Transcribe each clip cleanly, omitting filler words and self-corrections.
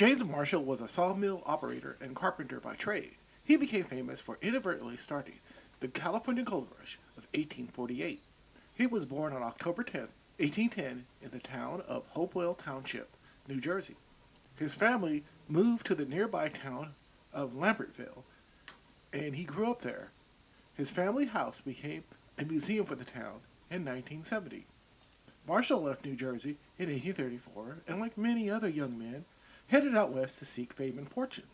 James Marshall was a sawmill operator and carpenter by trade. He became famous for inadvertently starting the California Gold Rush of 1848. He was born on October 10th, 1810, in the town of Hopewell Township, New Jersey. His family moved to the nearby town of Lambertville, and he grew up there. His family house became a museum for the town in 1970. Marshall left New Jersey in 1834, and like many other young men, headed out west to seek fame and fortune.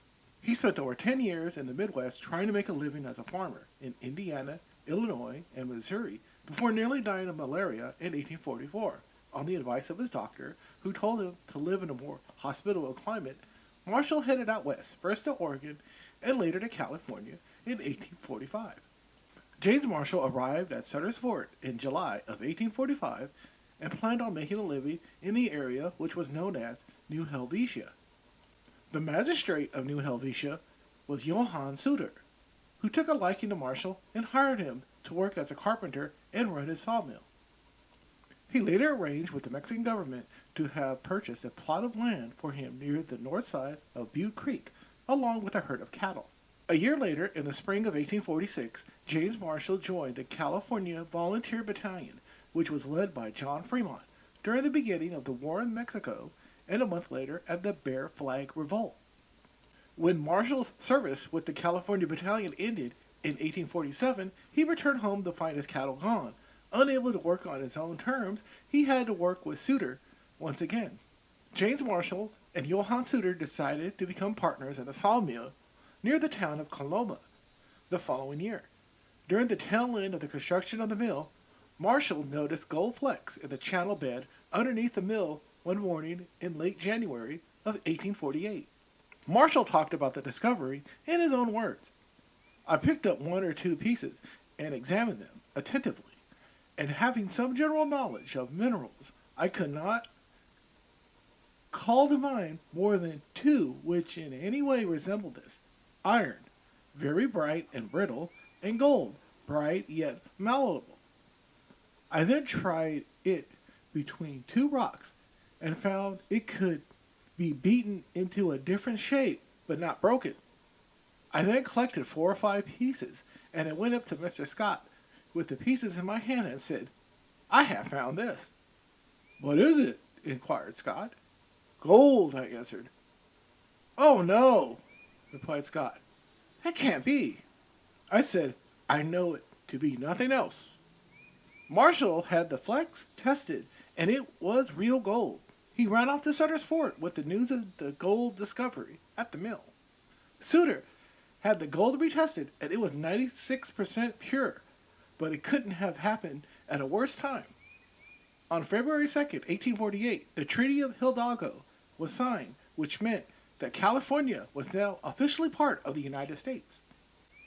He spent over 10 years in the Midwest trying to make a living as a farmer in Indiana, Illinois, and Missouri before nearly dying of malaria in 1844. On the advice of his doctor, who told him to live in a more hospitable climate, Marshall headed out west, first to Oregon and later to California in 1845. James Marshall arrived at Sutter's Fort in July of 1845 and planned on making a living in the area which was known as New Helvetia. The magistrate of New Helvetia was Johann Sutter, who took a liking to Marshall and hired him to work as a carpenter and run his sawmill. He later arranged with the Mexican government to have purchased a plot of land for him near the north side of Butte Creek, along with a herd of cattle. A year later, in the spring of 1846, James Marshall joined the California Volunteer Battalion, which was led by John Fremont, during the beginning of the war in Mexico, and a month later at the Bear Flag Revolt. When Marshall's service with the California Battalion ended in 1847, he returned home to find his cattle gone. Unable to work on his own terms, he had to work with Sutter once again. James Marshall and Johann Sutter decided to become partners in a sawmill near the town of Coloma the following year. During the tail end of the construction of the mill, Marshall noticed gold flecks in the channel bed underneath the mill one morning in late January of 1848. Marshall talked about the discovery in his own words. I picked up one or two pieces and examined them attentively, and having some general knowledge of minerals, I could not call to mind more than two which in any way resembled this: iron, very bright and brittle, and gold, bright yet malleable. I then tried it between two rocks and found it could be beaten into a different shape, but not broken. I then collected 4 or 5 pieces, and I went up to Mr. Scott with the pieces in my hand and said, I have found this. What is it? Inquired Scott. Gold, I answered. Oh no, replied Scott. That can't be. I said, I know it to be nothing else. Marshall had the flecks tested, and it was real gold. He ran off to Sutter's Fort with the news of the gold discovery at the mill. Sutter had the gold retested, and it was 96% pure, but it couldn't have happened at a worse time. On February 2nd, 1848, the Treaty of Hidalgo was signed, which meant that California was now officially part of the United States.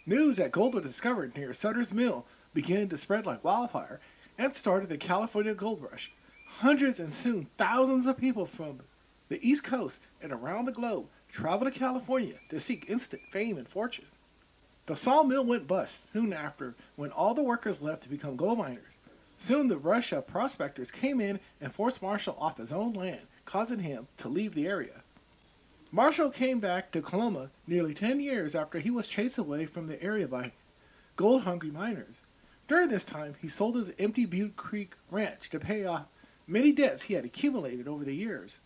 News that gold was discovered near Sutter's mill began to spread like wildfire and started the California Gold Rush. Hundreds and soon thousands of people from the East Coast and around the globe traveled to California to seek instant fame and fortune. The sawmill went bust soon after when all the workers left to become gold miners. Soon the rush of prospectors came in and forced Marshall off his own land, causing him to leave the area. Marshall came back to Coloma nearly 10 years after he was chased away from the area by gold-hungry miners. During this time, he sold his empty Butte Creek ranch to pay off many debts he had accumulated over the years.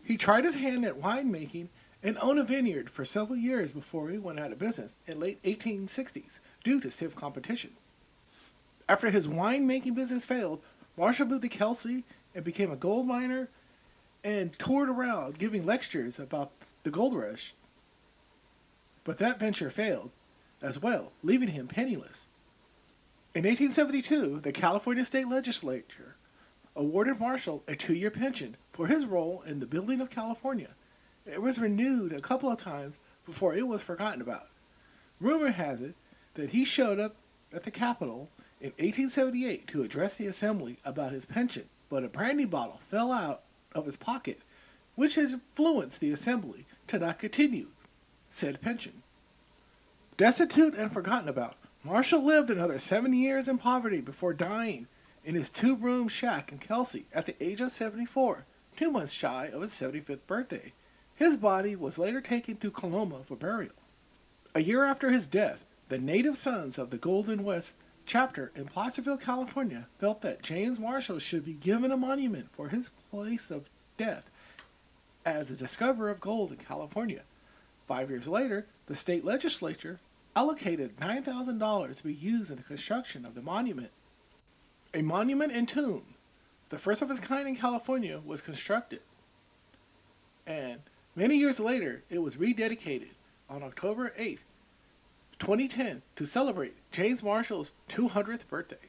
He tried his hand at winemaking and owned a vineyard for several years before he went out of business in late 1860s due to stiff competition. After his winemaking business failed, Marshall moved to Kelsey and became a gold miner and toured around giving lectures about the gold rush. But that venture failed as well, leaving him penniless. In 1872, the California State Legislature awarded Marshall a 2-year pension for his role in the building of California. It was renewed a couple of times before it was forgotten about. Rumor has it that he showed up at the Capitol in 1878 to address the assembly about his pension, but a brandy bottle fell out of his pocket, which had influenced the assembly to not continue said pension. Destitute and forgotten about, Marshall lived another 7 years in poverty before dying in his 2-room shack in Kelsey at the age of 74, 2 months shy of his 75th birthday. His body was later taken to Coloma for burial. A year after his death, the Native Sons of the Golden West chapter in Placerville, California, felt that James Marshall should be given a monument for his place of death as a discoverer of gold in California. 5 years later, the state legislature allocated $9,000 to be used in the construction of the monument. A monument and tomb, the first of its kind in California, was constructed. And many years later, it was rededicated on October 8th, 2010, to celebrate James Marshall's 200th birthday.